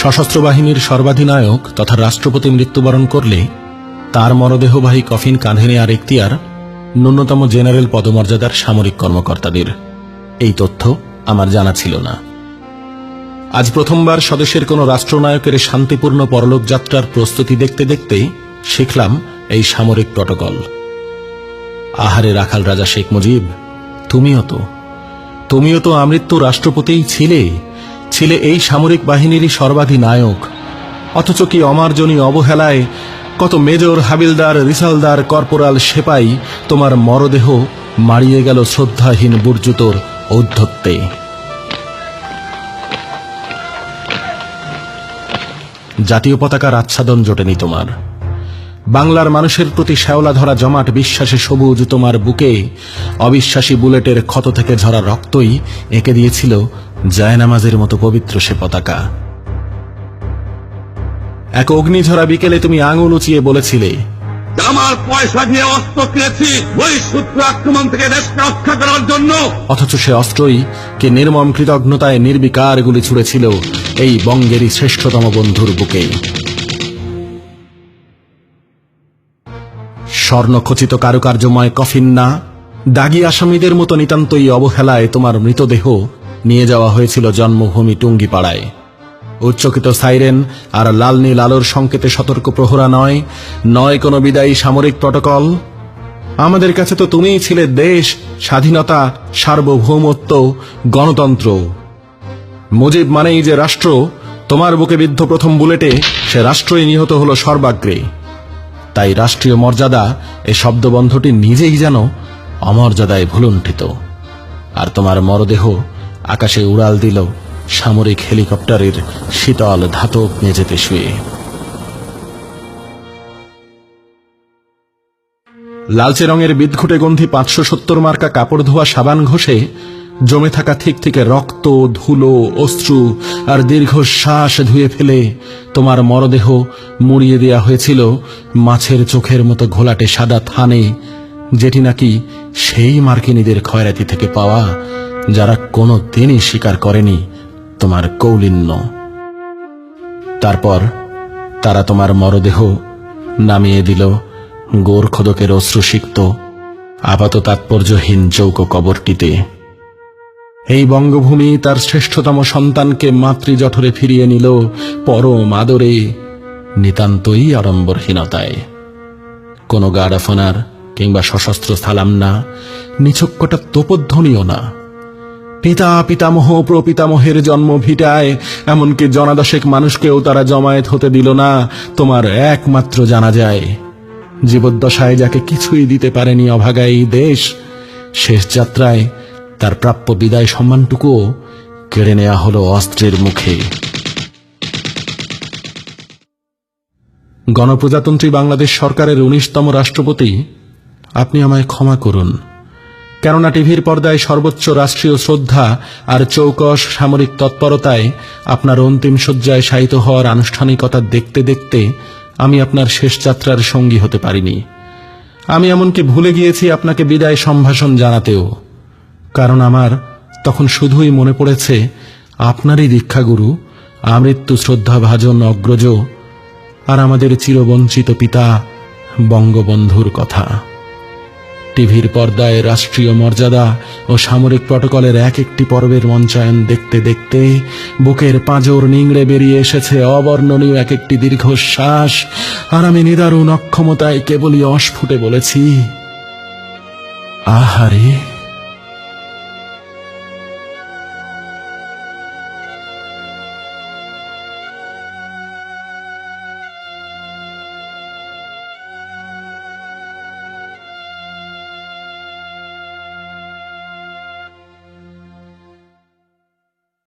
সশস্ত্র বাহিনীর সর্বাধিনায়ক তথা রাষ্ট্রপতি মৃত্যুবরণ করলে তার মরদেহবাহী কফিন কাঁধে নেয়ার এখতিয়ার ন্যূনতম জেনারেল পদমর্যাদার সামরিক কর্মকর্তাদের। এই তথ্য আমার জানা ছিল না। আজ প্রথমবার স্বদেশের কোন রাষ্ট্রনায়কের শান্তিপূর্ণ পরলোক যাত্রার প্রস্তুতি দেখতে দেখতে শিখলাম এই সামরিক প্রটোকল। আহারে রাখাল রাজা শেখ মুজিব, তুমিও তো আমৃত্যু রাষ্ট্রপতিই ছিলে এই সামরিক বাহিনীরই সর্বাধিনায়ক। অথচ কি অমার্জনী অবহেলায় কত মেজর, হাবিলদার, রিসালদার, কর্পোরাল, সেপাই তোমার মরদেহ মারিয়ে গেল শ্রদ্ধাহীন বুর্জুতোর ঔদ্ধত্যে। জাতীয় পতাকার আচ্ছাদন জোটেনি তোমার। বাংলার মানুষের প্রতি শ্যাওলা ধরা জমাট বিশ্বাসে সবুজ তোমার বুকে অবিশ্বাসী বুলেটের ক্ষত থেকে ঝরা রক্তই এঁকে দিয়েছিল জায়নামাজের মতো পবিত্র সে পতাকা। এক অগ্নিঝরা বিকেলে তুমি আঙুল উঁচিয়ে বলেছিলে, আমার পয়সা দিয়ে অস্ত্র কিনেছি ওই শত্রু আক্রমণ থেকে দেশকে রক্ষা করার জন্য। অথচ সে অস্ত্রই কে নির্মম কৃতজ্ঞতায় নির্বিকার গুলি ছুড়েছিল এই বঙ্গেরই শ্রেষ্ঠতম বন্ধুর বুকে। স্বর্ণখচিত কারুকার্যময় কফিন না, দাগী আসামিদের মতো নিতান্তই অবহেলায় তোমার মৃতদেহ নিয়ে যাওয়া হয়েছিল জন্মভূমি টুঙ্গিপাড়ায়। উচ্চকিত সাইরেন আর লাল নীল আলোর সংকেতে সতর্ক প্রহরা নয় কোনো বিদায়ী সামরিক প্রটোকল। আমাদের কাছে তো তুমিই ছিলে দেশ, স্বাধীনতা, সার্বভৌমত্ব, গণতন্ত্র। মুজিব মানেই যে রাষ্ট্র, তোমার বুকে বিদ্ধ প্রথম বুলেটে সে রাষ্ট্রই নিহত হল সর্বাগ্রে। তাই রাষ্ট্রীয় মর্যাদা এই শব্দবন্ধটি নিজেই যেন অমর্যাদায় ভুলুণ্ঠিত। আর তোমার মরদেহ আকাশে উড়াল দিল সামরিক হেলিকপ্টারের শীতল ধাতব মেঝেতে শুয়ে। লালচে রঙের বিদঘুটে গন্ধি 570 মার্কা কাপড় ধোয়া সাবান ঘষে জমে থাকা থেকে রক্ত, ধুলো, অশ্রু আর দীর্ঘশ্বাস ধুয়ে ফেলে তোমার মরদেহ মুড়িয়ে দেয়া হয়েছিল মাছের চোখের মতো ঘোলাটে সাদা থানে, যেটি নাকি সেই মার্কিনীদের খয়রাতি থেকে পাওয়া যারা কোনো দিনই স্বীকার করেনি তোমার কৌলিন্য। তারপর তারা তোমার মরদেহ নামিয়ে দিল গোরখদকের অশ্রুসিক্ত আপাত তাৎপর্যহীন চৌকো কবরটিতে। এই বঙ্গভূমি তার শ্রেষ্ঠতম সন্তানকে মাতৃজঠরে ফিরিয়ে নিল পরম আদরে, নিতান্তই আড়ম্বরহীনতায়। কোনো গার্ড অফ অনার কিংবা সশস্ত্র সালাম না, নিছক্কটা তোপধ্বনিও না। পিতা, পিতামহ, প্রপিতামহের জন্ম ভিটায় এমনকি জনাদশেক মানুষকেও তারা জমায়েত হতে দিল না তোমার একমাত্র জানাজায়। জীবদ্দশায় যাকে কিছুই দিতে পারেনি অভাগা এই দেশ, শেষ যাত্রায় তার প্রাপ্য বিদায় সম্মানটুকুও কেড়ে নেওয়া হলো অস্ত্রের মুখে। গণপ্রজাতন্ত্রী বাংলাদেশ সরকারের 19তম রাষ্ট্রপতি, আপনি আমায় ক্ষমা করুন। কেননা টিভির পর্দায় সর্বোচ্চ রাষ্ট্রীয় শ্রদ্ধা আর চৌকস সামরিক তৎপরতায় আপনার অন্তিম শয্যায় শায়িত হওয়ার আনুষ্ঠানিকতা দেখতে দেখতে আমি আপনার শেষ যাত্রার সঙ্গী হতে পারিনি। আমি এমনকি ভুলে গিয়েছি আপনাকে বিদায় সম্ভাষণ জানাতেও, কারণ আমার তখন শুধুই মনে পড়েছে আপনারই দীক্ষাগুরু, আমৃত্যু শ্রদ্ধাভাজন অগ্রজ আর আমাদের চিরবঞ্চিত পিতা বঙ্গবন্ধুর কথা। টিভির পর্দায় রাষ্ট্রীয় মর্যাদা ও সামরিক প্রটোকলের এক একটি পর্বের মঞ্চায়ন দেখতে দেখতে বুকের পাঁজর নিংড়ে বেরিয়ে এসেছে অবর্ণনীয় এক একটি দীর্ঘশ্বাস, আর আমি নিদারুণ অক্ষমতায় কেবলই অস্ফুটে বলেছি, আহারে।